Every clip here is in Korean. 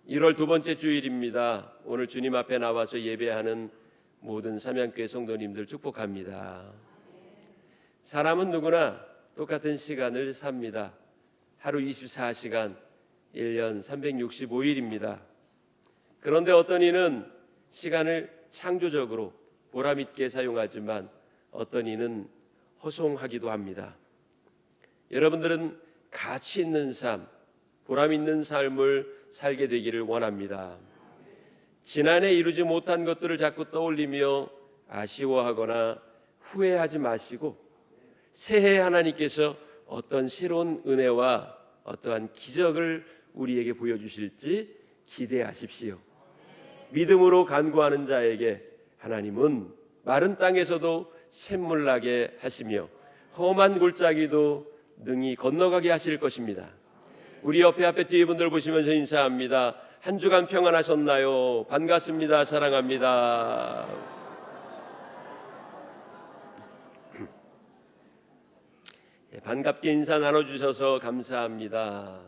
1월 두 번째 주일입니다. 오늘 주님 앞에 나와서 예배하는 모든 삼양교회 성도님들 축복합니다. 사람은 누구나 똑같은 시간을 삽니다. 하루 24시간, 1년 365일입니다. 그런데 어떤 이는 시간을 창조적으로 보람있게 사용하지만 어떤 이는 허송하기도 합니다. 여러분들은 가치 있는 삶, 보람 있는 삶을 살게 되기를 원합니다. 지난해 이루지 못한 것들을 자꾸 떠올리며 아쉬워하거나 후회하지 마시고 새해 하나님께서 어떤 새로운 은혜와 어떠한 기적을 우리에게 보여주실지 기대하십시오. 믿음으로 간구하는 자에게 하나님은 마른 땅에서도 샘물 나게 하시며 험한 골짜기도 능히 건너가게 하실 것입니다. 우리 앞에 뒤에 분들 보시면서 인사합니다. 한 주간 평안하셨나요? 반갑습니다. 사랑합니다. 반갑게 인사 나눠주셔서 감사합니다.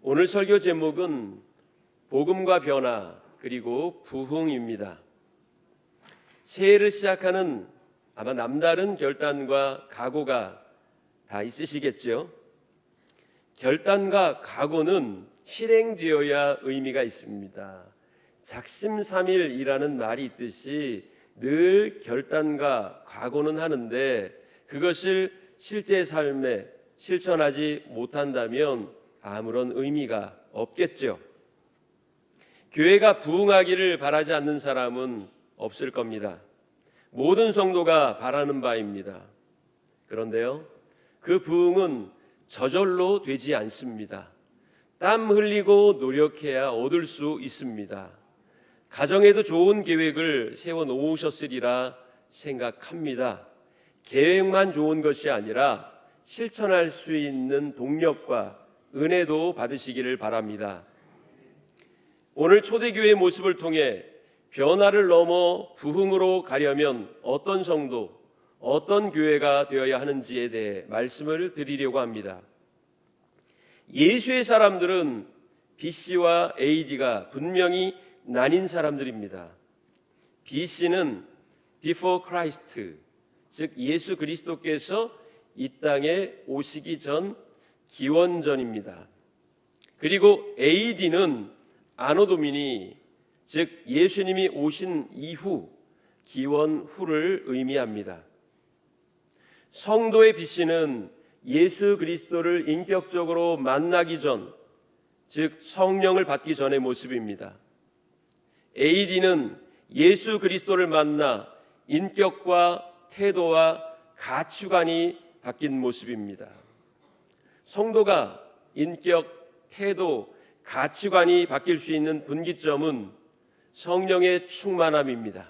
오늘 설교 제목은 복음과 변화 그리고 부흥입니다. 새해를 시작하는 아마 남다른 결단과 각오가 다 있으시겠죠? 결단과 각오는 실행되어야 의미가 있습니다. 작심삼일이라는 말이 있듯이 늘 결단과 각오는 하는데 그것을 실제 삶에 실천하지 못한다면 아무런 의미가 없겠죠. 교회가 부흥하기를 바라지 않는 사람은 없을 겁니다. 모든 성도가 바라는 바입니다. 그런데요, 그 부흥은 저절로 되지 않습니다. 땀 흘리고 노력해야 얻을 수 있습니다. 가정에도 좋은 계획을 세워 놓으셨으리라 생각합니다. 계획만 좋은 것이 아니라 실천할 수 있는 동력과 은혜도 받으시기를 바랍니다. 오늘 초대교회의 모습을 통해 변화를 넘어 부흥으로 가려면 어떤 성도, 어떤 교회가 되어야 하는지에 대해 말씀을 드리려고 합니다. 예수의 사람들은 BC와 AD가 분명히 나뉜 사람들입니다. BC는 Before Christ, 즉 예수 그리스도께서 이 땅에 오시기 전 기원전입니다. 그리고 AD는 아노 도미니, 즉 예수님이 오신 이후 기원 후를 의미합니다. 성도의 BC는 예수 그리스도를 인격적으로 만나기 전, 즉 성령을 받기 전의 모습입니다. AD는 예수 그리스도를 만나 인격과 태도와 가치관이 바뀐 모습입니다. 성도가 인격, 태도, 가치관이 바뀔 수 있는 분기점은 성령의 충만함입니다.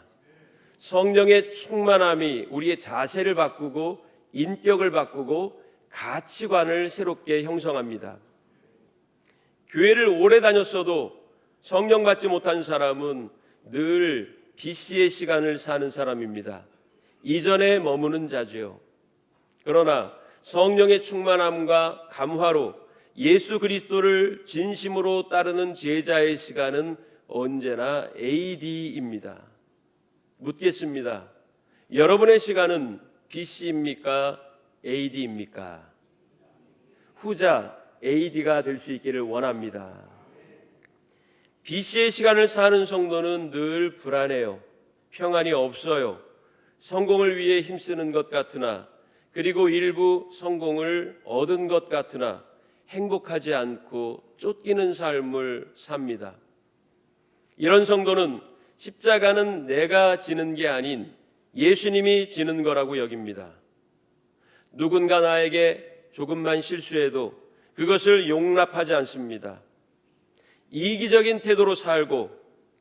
성령의 충만함이 우리의 자세를 바꾸고 인격을 바꾸고 가치관을 새롭게 형성합니다. 교회를 오래 다녔어도 성령 받지 못한 사람은 늘 BC의 시간을 사는 사람입니다. 이전에 머무는 자지요. 그러나 성령의 충만함과 감화로 예수 그리스도를 진심으로 따르는 제자의 시간은 언제나 AD입니다. 묻겠습니다. 여러분의 시간은 BC입니까? AD입니까? 후자 AD가 될 수 있기를 원합니다. BC의 시간을 사는 성도는 늘 불안해요. 평안이 없어요. 성공을 위해 힘쓰는 것 같으나, 그리고 일부 성공을 얻은 것 같으나 행복하지 않고 쫓기는 삶을 삽니다. 이런 성도는 십자가는 내가 지는 게 아닌 예수님이 지는 거라고 여깁니다. 누군가 나에게 조금만 실수해도 그것을 용납하지 않습니다. 이기적인 태도로 살고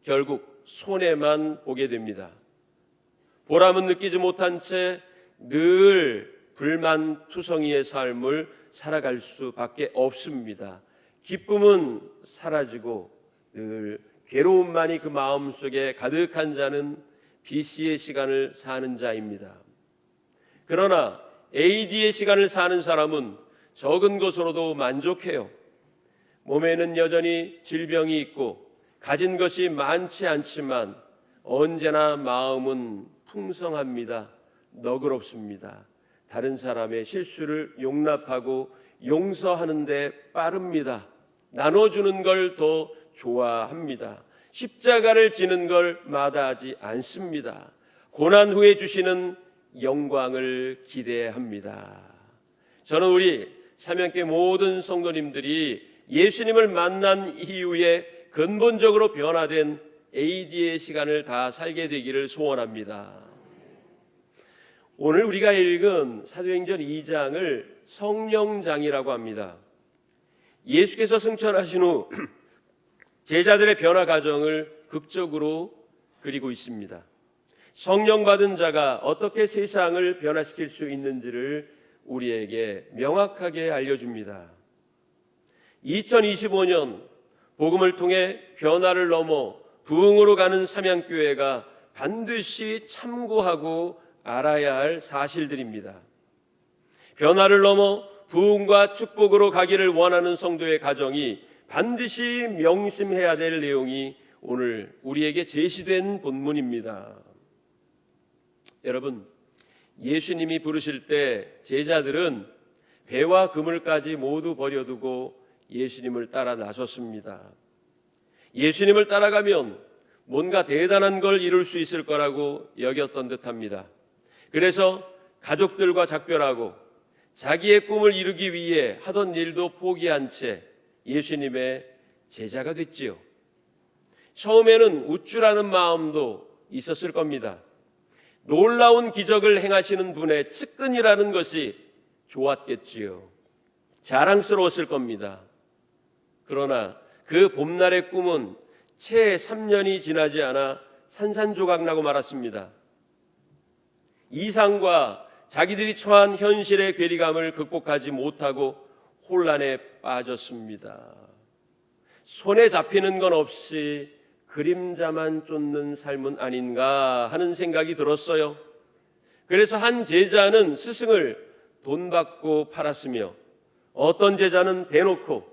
결국 손해만 보게 됩니다. 보람은 느끼지 못한 채 늘 불만투성이의 삶을 살아갈 수밖에 없습니다. 기쁨은 사라지고 늘 괴로움만이 그 마음속에 가득한 자는 BC의 시간을 사는 자입니다. 그러나 AD의 시간을 사는 사람은 적은 것으로도 만족해요. 몸에는 여전히 질병이 있고 가진 것이 많지 않지만 언제나 마음은 풍성합니다. 너그럽습니다. 다른 사람의 실수를 용납하고 용서하는 데 빠릅니다. 나눠주는 걸 더 좋아합니다. 십자가를 지는 걸 마다하지 않습니다. 고난 후에 주시는 영광을 기대합니다. 저는 우리 삼양교회 모든 성도님들이 예수님을 만난 이후에 근본적으로 변화된 AD의 시간을 다 살게 되기를 소원합니다. 오늘 우리가 읽은 사도행전 2장을 성령장이라고 합니다. 예수께서 승천하신 후 제자들의 변화 과정을 극적으로 그리고 있습니다. 성령 받은 자가 어떻게 세상을 변화시킬 수 있는지를 우리에게 명확하게 알려줍니다. 2025년 복음을 통해 변화를 넘어 부흥으로 가는 삼양교회가 반드시 참고하고 알아야 할 사실들입니다. 변화를 넘어 부흥과 축복으로 가기를 원하는 성도의 가정이 반드시 명심해야 될 내용이 오늘 우리에게 제시된 본문입니다. 여러분, 예수님이 부르실 때 제자들은 배와 그물까지 모두 버려두고 예수님을 따라 나섰습니다. 예수님을 따라가면 뭔가 대단한 걸 이룰 수 있을 거라고 여겼던 듯합니다. 그래서 가족들과 작별하고 자기의 꿈을 이루기 위해 하던 일도 포기한 채 예수님의 제자가 됐지요. 처음에는 우쭐하는 마음도 있었을 겁니다. 놀라운 기적을 행하시는 분의 측근이라는 것이 좋았겠지요. 자랑스러웠을 겁니다. 그러나 그 봄날의 꿈은 채 3년이 지나지 않아 산산조각 나고 말았습니다. 이상과 자기들이 처한 현실의 괴리감을 극복하지 못하고 혼란에 빠졌습니다. 손에 잡히는 건 없이 그림자만 쫓는 삶은 아닌가 하는 생각이 들었어요. 그래서 한 제자는 스승을 돈 받고 팔았으며 어떤 제자는 대놓고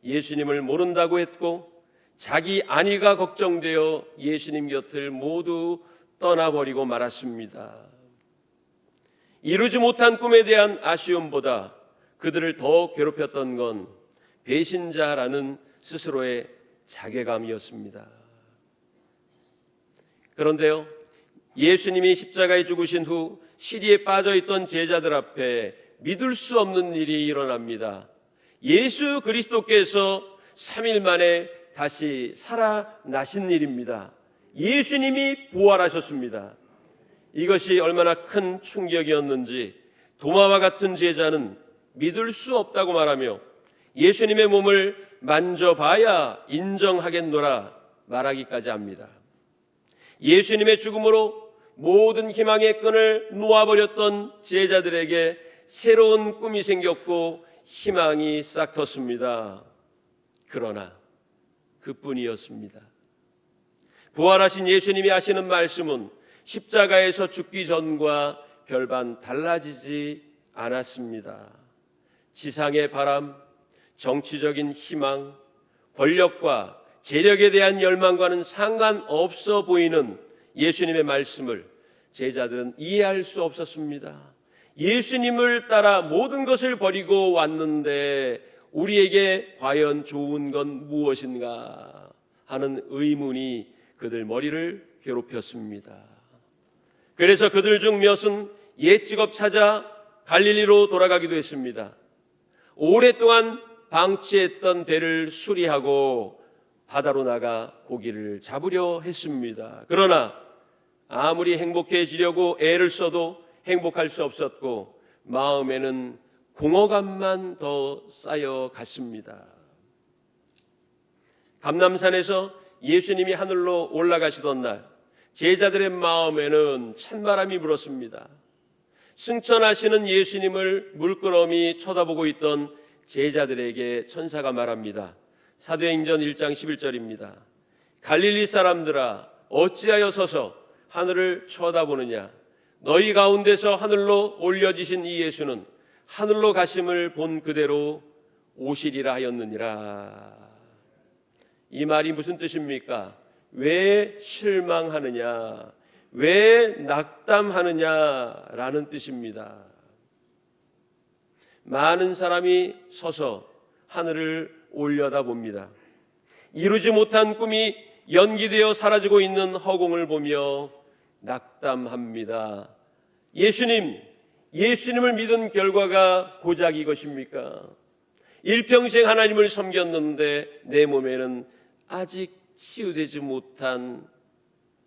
예수님을 모른다고 했고 자기 안위가 걱정되어 예수님 곁을 모두 떠나버리고 말았습니다. 이루지 못한 꿈에 대한 아쉬움보다 그들을 더 괴롭혔던 건 배신자라는 스스로의 자괴감이었습니다. 그런데요, 예수님이 십자가에 죽으신 후 시리에 빠져있던 제자들 앞에 믿을 수 없는 일이 일어납니다. 예수 그리스도께서 3일 만에 다시 살아나신 일입니다. 예수님이 부활하셨습니다. 이것이 얼마나 큰 충격이었는지 도마와 같은 제자는 믿을 수 없다고 말하며 예수님의 몸을 만져봐야 인정하겠노라 말하기까지 합니다. 예수님의 죽음으로 모든 희망의 끈을 놓아버렸던 제자들에게 새로운 꿈이 생겼고 희망이 싹 텄습니다. 그러나 그뿐이었습니다. 부활하신 예수님이 하시는 말씀은 십자가에서 죽기 전과 별반 달라지지 않았습니다. 지상의 바람, 정치적인 희망, 권력과 재력에 대한 열망과는 상관없어 보이는 예수님의 말씀을 제자들은 이해할 수 없었습니다. 예수님을 따라 모든 것을 버리고 왔는데 우리에게 과연 좋은 건 무엇인가 하는 의문이 그들 머리를 괴롭혔습니다. 그래서 그들 중 몇은 옛 직업 찾아 갈릴리로 돌아가기도 했습니다. 오랫동안 방치했던 배를 수리하고 바다로 나가 고기를 잡으려 했습니다. 그러나 아무리 행복해지려고 애를 써도 행복할 수 없었고 마음에는 공허감만 더 쌓여갔습니다. 감람산에서 예수님이 하늘로 올라가시던 날 제자들의 마음에는 찬바람이 불었습니다. 승천하시는 예수님을 물끄러미 쳐다보고 있던 제자들에게 천사가 말합니다. 사도행전 1장 11절입니다. 갈릴리 사람들아 어찌하여 서서 하늘을 쳐다보느냐. 너희 가운데서 하늘로 올려지신 이 예수는 하늘로 가심을 본 그대로 오시리라 하였느니라. 이 말이 무슨 뜻입니까? 왜 실망하느냐, 왜 낙담하느냐라는 뜻입니다. 많은 사람이 서서 하늘을 올려다봅니다. 이루지 못한 꿈이 연기되어 사라지고 있는 허공을 보며 낙담합니다. 예수님을 믿은 결과가 고작 이것입니까? 일평생 하나님을 섬겼는데 내 몸에는 아직 치유되지 못한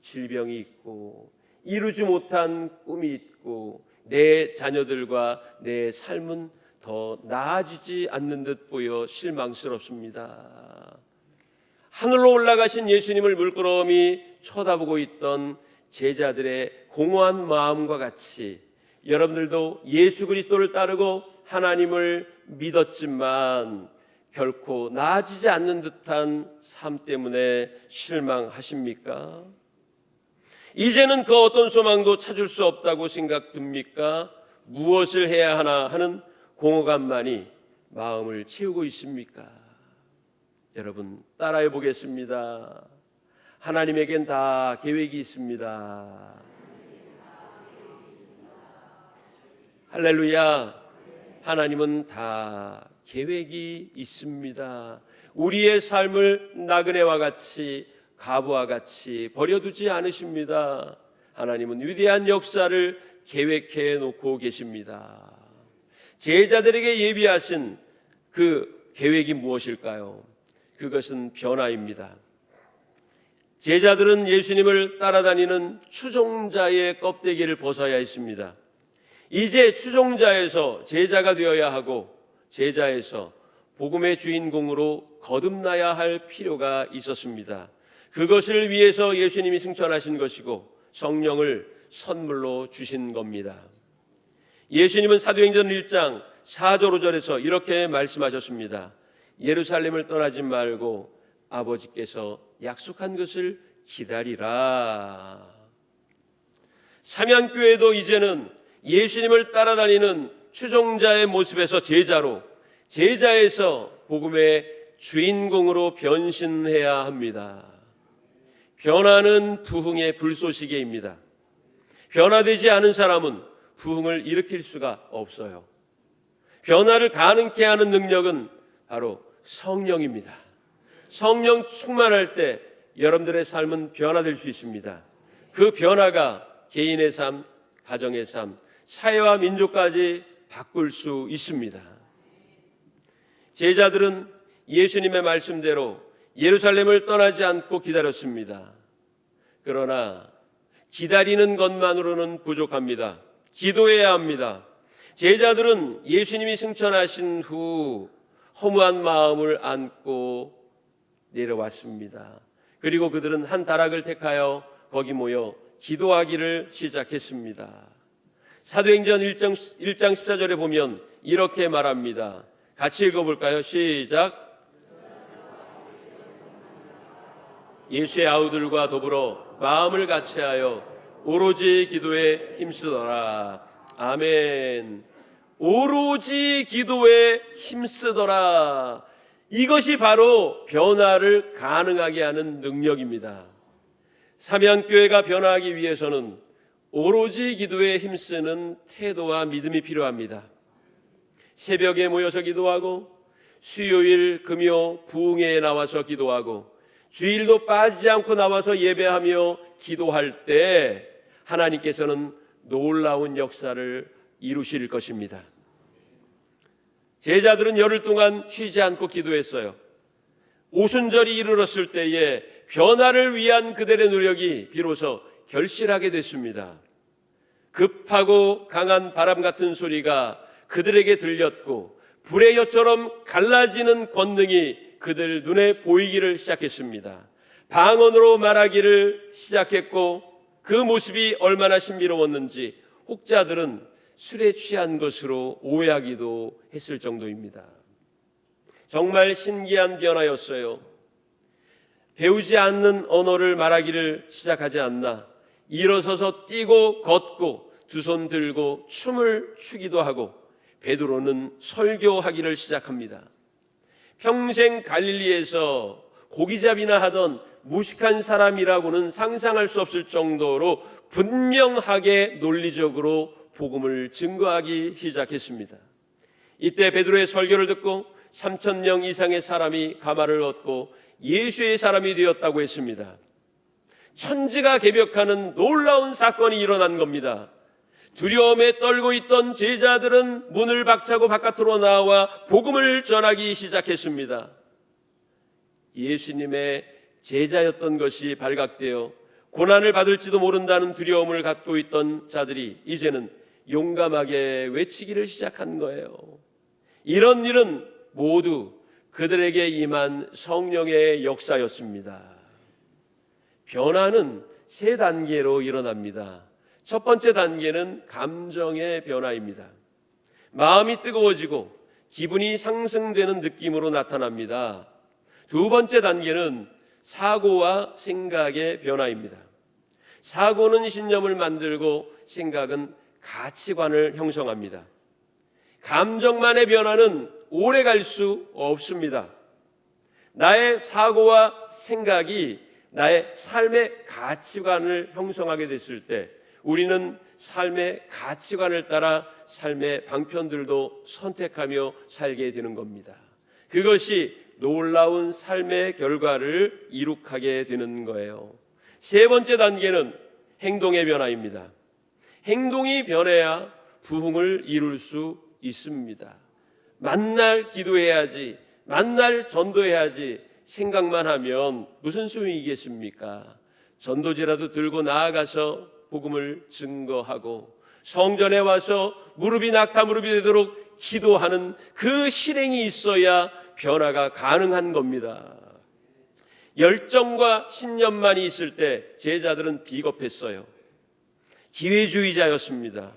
질병이 있고 이루지 못한 꿈이 있고 내 자녀들과 내 삶은 더 나아지지 않는 듯 보여 실망스럽습니다. 하늘로 올라가신 예수님을 물끄러미 쳐다보고 있던 제자들의 공허한 마음과 같이 여러분들도 예수 그리스도를 따르고 하나님을 믿었지만 결코 나아지지 않는 듯한 삶 때문에 실망하십니까? 이제는 그 어떤 소망도 찾을 수 없다고 생각됩니까? 무엇을 해야 하나 하는 공허감만이 마음을 채우고 있습니까? 여러분 따라해 보겠습니다. 하나님에겐 다 계획이 있습니다. 할렐루야. 하나님은 다 계획이 있습니다. 우리의 삶을 나그네와 같이 가부와 같이 버려두지 않으십니다. 하나님은 위대한 역사를 계획해 놓고 계십니다. 제자들에게 예비하신 그 계획이 무엇일까요? 그것은 변화입니다. 제자들은 예수님을 따라다니는 추종자의 껍데기를 벗어야 했습니다. 이제 추종자에서 제자가 되어야 하고 제자에서 복음의 주인공으로 거듭나야 할 필요가 있었습니다. 그것을 위해서 예수님이 승천하신 것이고 성령을 선물로 주신 겁니다. 예수님은 사도행전 1장 4절 5절에서 이렇게 말씀하셨습니다. 예루살렘을 떠나지 말고 아버지께서 약속한 것을 기다리라. 삼양교회도 이제는 예수님을 따라다니는 추종자의 모습에서 제자로, 제자에서 복음의 주인공으로 변신해야 합니다. 변화는 부흥의 불쏘시개입니다. 변화되지 않은 사람은 부흥을 일으킬 수가 없어요. 변화를 가능케 하는 능력은 바로 성령입니다. 성령 충만할 때 여러분들의 삶은 변화될 수 있습니다. 그 변화가 개인의 삶, 가정의 삶, 사회와 민족까지 바꿀 수 있습니다. 제자들은 예수님의 말씀대로 예루살렘을 떠나지 않고 기다렸습니다. 그러나 기다리는 것만으로는 부족합니다. 기도해야 합니다. 제자들은 예수님이 승천하신 후 허무한 마음을 안고 내려왔습니다. 그리고 그들은 한 다락을 택하여 거기 모여 기도하기를 시작했습니다. 사도행전 1장 14절에 보면 이렇게 말합니다. 같이 읽어볼까요? 시작. 예수의 아우들과 더불어 마음을 같이하여 오로지 기도에 힘쓰더라. 아멘. 오로지 기도에 힘쓰더라. 이것이 바로 변화를 가능하게 하는 능력입니다. 삼양교회가 변화하기 위해서는 오로지 기도에 힘쓰는 태도와 믿음이 필요합니다. 새벽에 모여서 기도하고 수요일, 금요, 부흥회에 나와서 기도하고 주일도 빠지지 않고 나와서 예배하며 기도할 때 하나님께서는 놀라운 역사를 이루실 것입니다. 제자들은 열흘 동안 쉬지 않고 기도했어요. 오순절이 이르렀을 때에 변화를 위한 그들의 노력이 비로소 결실하게 됐습니다. 급하고 강한 바람 같은 소리가 그들에게 들렸고 불의 엿처럼 갈라지는 권능이 그들 눈에 보이기를 시작했습니다. 방언으로 말하기를 시작했고 그 모습이 얼마나 신비로웠는지 혹자들은 술에 취한 것으로 오해하기도 했을 정도입니다. 정말 신기한 변화였어요. 배우지 않는 언어를 말하기를 시작하지 않나 일어서서 뛰고 걷고 두 손 들고 춤을 추기도 하고 베드로는 설교하기를 시작합니다. 평생 갈릴리에서 고기잡이나 하던 무식한 사람이라고는 상상할 수 없을 정도로 분명하게 논리적으로 복음을 증거하기 시작했습니다. 이때 베드로의 설교를 듣고 3,000명 이상의 사람이 가마를 얻고 예수의 사람이 되었다고 했습니다. 천지가 개벽하는 놀라운 사건이 일어난 겁니다. 두려움에 떨고 있던 제자들은 문을 박차고 바깥으로 나와 복음을 전하기 시작했습니다. 예수님의 제자였던 것이 발각되어 고난을 받을지도 모른다는 두려움을 갖고 있던 자들이 이제는 용감하게 외치기를 시작한 거예요. 이런 일은 모두 그들에게 임한 성령의 역사였습니다. 변화는 세 단계로 일어납니다. 첫 번째 단계는 감정의 변화입니다. 마음이 뜨거워지고 기분이 상승되는 느낌으로 나타납니다. 두 번째 단계는 사고와 생각의 변화입니다. 사고는 신념을 만들고 생각은 가치관을 형성합니다. 감정만의 변화는 오래 갈 수 없습니다. 나의 사고와 생각이 나의 삶의 가치관을 형성하게 됐을 때 우리는 삶의 가치관을 따라 삶의 방편들도 선택하며 살게 되는 겁니다. 그것이 놀라운 삶의 결과를 이룩하게 되는 거예요. 세 번째 단계는 행동의 변화입니다. 행동이 변해야 부흥을 이룰 수 있습니다. 만날 기도해야지, 만날 전도해야지 생각만 하면 무슨 소용이겠습니까? 전도지라도 들고 나아가서 복음을 증거하고 성전에 와서 무릎이 낙타 무릎이 되도록 기도하는 그 실행이 있어야 변화가 가능한 겁니다. 열정과 신념만이 있을 때 제자들은 비겁했어요. 기회주의자였습니다.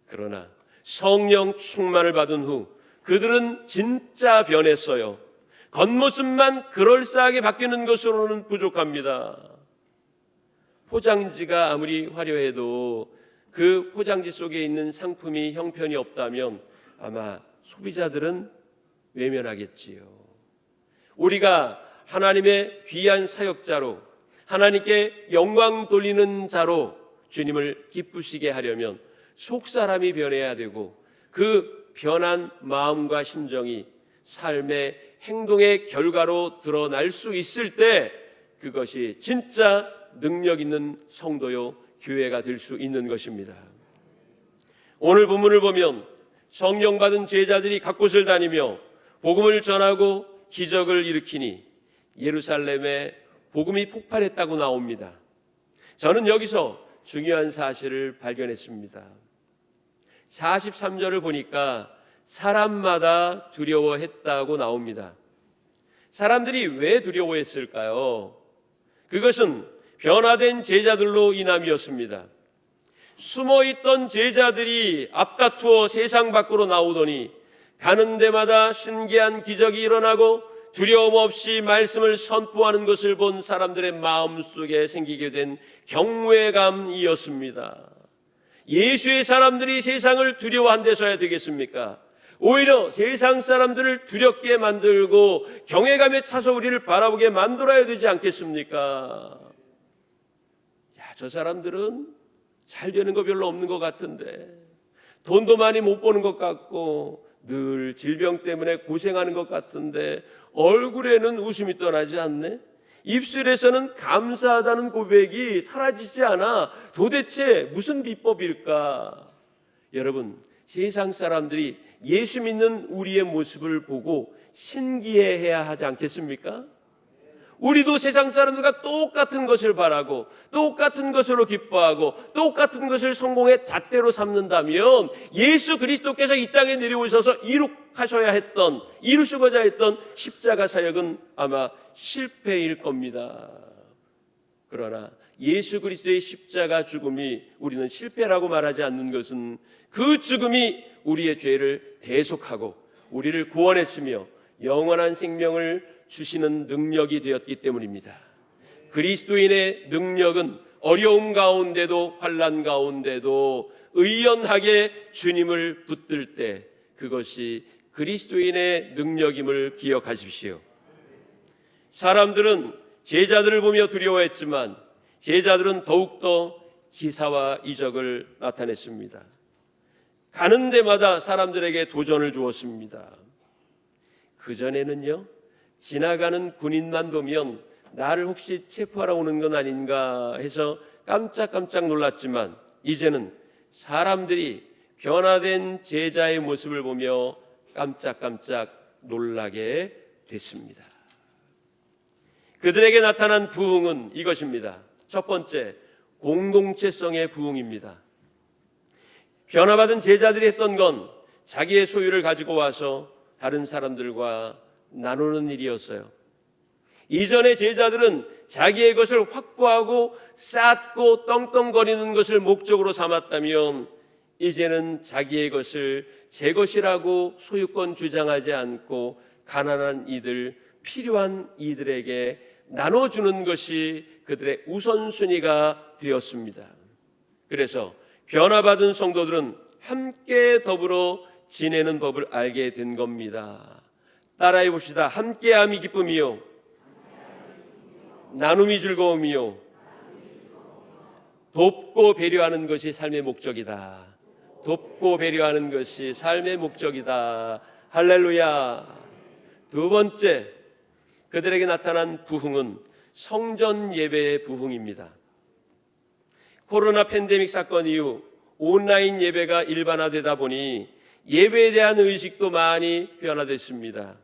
그러나 성령 충만을 받은 후 그들은 진짜 변했어요. 겉모습만 그럴싸하게 바뀌는 것으로는 부족합니다. 포장지가 아무리 화려해도 그 포장지 속에 있는 상품이 형편이 없다면 아마 소비자들은 외면하겠지요. 우리가 하나님의 귀한 사역자로 하나님께 영광 돌리는 자로 주님을 기쁘시게 하려면 속사람이 변해야 되고 그 변한 마음과 심정이 삶의 행동의 결과로 드러날 수 있을 때 그것이 진짜 능력 있는 성도요 교회가 될 수 있는 것입니다. 오늘 본문을 보면 성령 받은 제자들이 각 곳을 다니며 복음을 전하고 기적을 일으키니 예루살렘에 복음이 폭발했다고 나옵니다. 저는 여기서 중요한 사실을 발견했습니다. 43절을 보니까 사람마다 두려워했다고 나옵니다. 사람들이 왜 두려워했을까요? 그것은 변화된 제자들로 인함이었습니다. 숨어있던 제자들이 앞다투어 세상 밖으로 나오더니 가는 데마다 신기한 기적이 일어나고 두려움 없이 말씀을 선포하는 것을 본 사람들의 마음속에 생기게 된 경외감이었습니다. 예수의 사람들이 세상을 두려워한 데서야 되겠습니까? 오히려 세상 사람들을 두렵게 만들고 경외감에 차서 우리를 바라보게 만들어야 되지 않겠습니까? 저 사람들은 잘 되는 거 별로 없는 것 같은데, 돈도 많이 못 버는 것 같고 늘 질병 때문에 고생하는 것 같은데 얼굴에는 웃음이 떠나지 않네? 입술에서는 감사하다는 고백이 사라지지 않아. 도대체 무슨 비법일까? 여러분, 세상 사람들이 예수 믿는 우리의 모습을 보고 신기해해야 하지 않겠습니까? 우리도 세상 사람들과 똑같은 것을 바라고 똑같은 것으로 기뻐하고 똑같은 것을 성공의 잣대로 삼는다면 예수 그리스도께서 이 땅에 내려오셔서 이루시고자 했던 십자가 사역은 아마 실패일 겁니다. 그러나 예수 그리스도의 십자가 죽음이 우리는 실패라고 말하지 않는 것은 그 죽음이 우리의 죄를 대속하고 우리를 구원했으며 영원한 생명을 주시는 능력이 되었기 때문입니다. 그리스도인의 능력은 어려움 가운데도 환난 가운데도 의연하게 주님을 붙들 때 그것이 그리스도인의 능력임을 기억하십시오. 사람들은 제자들을 보며 두려워했지만 제자들은 더욱더 기사와 이적을 나타냈습니다. 가는 데마다 사람들에게 도전을 주었습니다. 그전에는요, 지나가는 군인만 보면 나를 혹시 체포하러 오는 건 아닌가 해서 깜짝깜짝 놀랐지만 이제는 사람들이 변화된 제자의 모습을 보며 깜짝깜짝 놀라게 됐습니다. 그들에게 나타난 부흥은 이것입니다. 첫 번째, 공동체성의 부흥입니다. 변화받은 제자들이 했던 건 자기의 소유를 가지고 와서 다른 사람들과 나누는 일이었어요. 이전의 제자들은 자기의 것을 확보하고 쌓고 떵떵거리는 것을 목적으로 삼았다면 이제는 자기의 것을 제 것이라고 소유권 주장하지 않고 가난한 이들, 필요한 이들에게 나눠주는 것이 그들의 우선순위가 되었습니다. 그래서 변화받은 성도들은 함께 더불어 지내는 법을 알게 된 겁니다. 따라해 봅시다. 함께함이 기쁨이요, 나눔이 즐거움이요, 돕고 배려하는 것이 삶의 목적이다. 돕고 배려하는 것이 삶의 목적이다. 할렐루야. 두 번째, 그들에게 나타난 부흥은 성전 예배의 부흥입니다. 코로나 팬데믹 사건 이후 온라인 예배가 일반화되다 보니 예배에 대한 의식도 많이 변화됐습니다.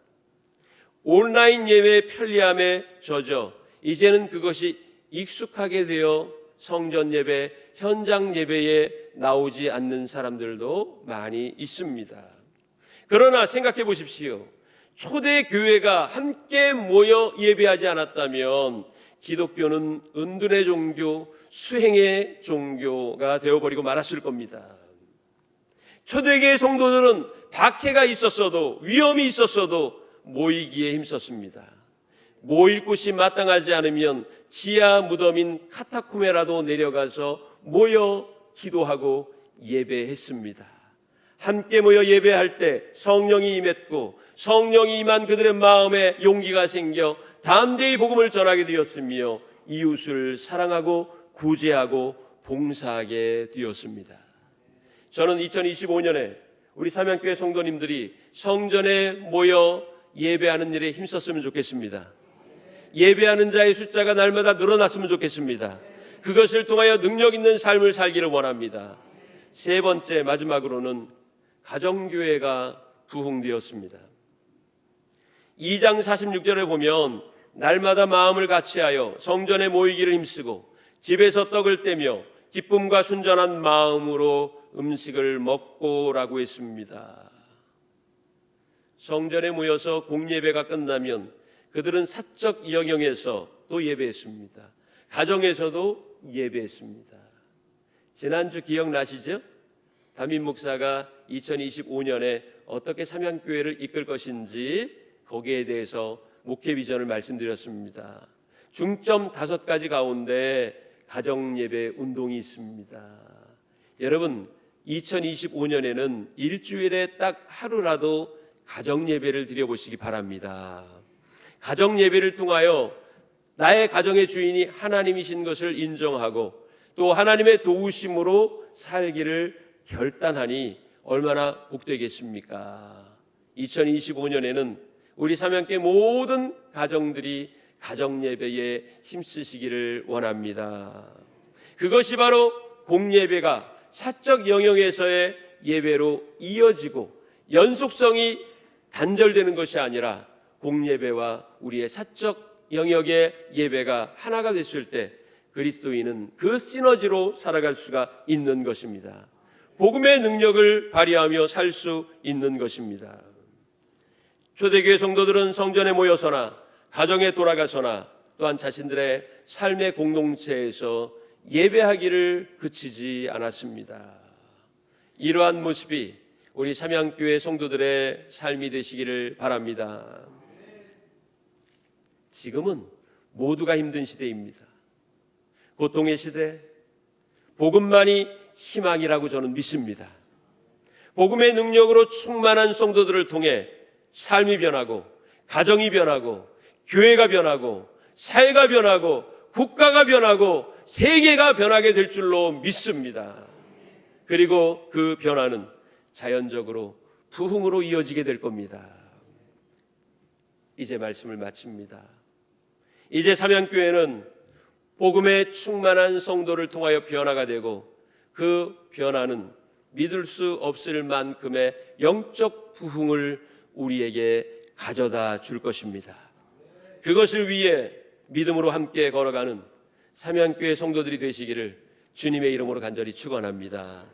온라인 예배의 편리함에 젖어 이제는 그것이 익숙하게 되어 성전 예배, 현장 예배에 나오지 않는 사람들도 많이 있습니다. 그러나 생각해 보십시오. 초대 교회가 함께 모여 예배하지 않았다면 기독교는 은둔의 종교, 수행의 종교가 되어버리고 말았을 겁니다. 초대교회 성도들은 박해가 있었어도, 위험이 있었어도 모이기에 힘썼습니다. 모일 곳이 마땅하지 않으면 지하 무덤인 카타콤에라도 내려가서 모여 기도하고 예배했습니다. 함께 모여 예배할 때 성령이 임했고 성령이 임한 그들의 마음에 용기가 생겨 담대히 복음을 전하게 되었으며 이웃을 사랑하고 구제하고 봉사하게 되었습니다. 저는 2025년에 우리 삼양교회 성도님들이 성전에 모여 예배하는 일에 힘썼으면 좋겠습니다. 예배하는 자의 숫자가 날마다 늘어났으면 좋겠습니다. 그것을 통하여 능력 있는 삶을 살기를 원합니다. 세 번째, 마지막으로는 가정교회가 부흥되었습니다. 2장 46절에 보면 날마다 마음을 같이하여 성전에 모이기를 힘쓰고 집에서 떡을 떼며 기쁨과 순전한 마음으로 음식을 먹고라고 했습니다. 성전에 모여서 공예배가 끝나면 그들은 사적 영역에서 또 예배했습니다. 가정에서도 예배했습니다. 지난주 기억나시죠? 담임 목사가 2025년에 어떻게 삼양교회를 이끌 것인지 거기에 대해서 목회 비전을 말씀드렸습니다. 중점 5가지 가운데 가정예배 운동이 있습니다. 여러분, 2025년에는 일주일에 딱 하루라도 가정예배를 드려보시기 바랍니다. 가정예배를 통하여 나의 가정의 주인이 하나님이신 것을 인정하고 또 하나님의 도우심으로 살기를 결단하니 얼마나 복되겠습니까? 2025년에는 우리 삼양교회 모든 가정들이 가정예배에 힘쓰시기를 원합니다. 그것이 바로 공예배가 사적 영역에서의 예배로 이어지고 연속성이 단절되는 것이 아니라 공예배와 우리의 사적 영역의 예배가 하나가 됐을 때 그리스도인은 그 시너지로 살아갈 수가 있는 것입니다. 복음의 능력을 발휘하며 살 수 있는 것입니다. 초대교회 성도들은 성전에 모여서나 가정에 돌아가서나 또한 자신들의 삶의 공동체에서 예배하기를 그치지 않았습니다. 이러한 모습이 우리 삼양교회 성도들의 삶이 되시기를 바랍니다. 지금은 모두가 힘든 시대입니다. 고통의 시대, 복음만이 희망이라고 저는 믿습니다. 복음의 능력으로 충만한 성도들을 통해 삶이 변하고 가정이 변하고 교회가 변하고 사회가 변하고 국가가 변하고 세계가 변하게 될 줄로 믿습니다. 그리고 그 변화는 자연적으로 부흥으로 이어지게 될 겁니다. 이제 말씀을 마칩니다. 이제 삼양교회는 복음에 충만한 성도를 통하여 변화가 되고 그 변화는 믿을 수 없을 만큼의 영적 부흥을 우리에게 가져다 줄 것입니다. 그것을 위해 믿음으로 함께 걸어가는 삼양교회 성도들이 되시기를 주님의 이름으로 간절히 축원합니다.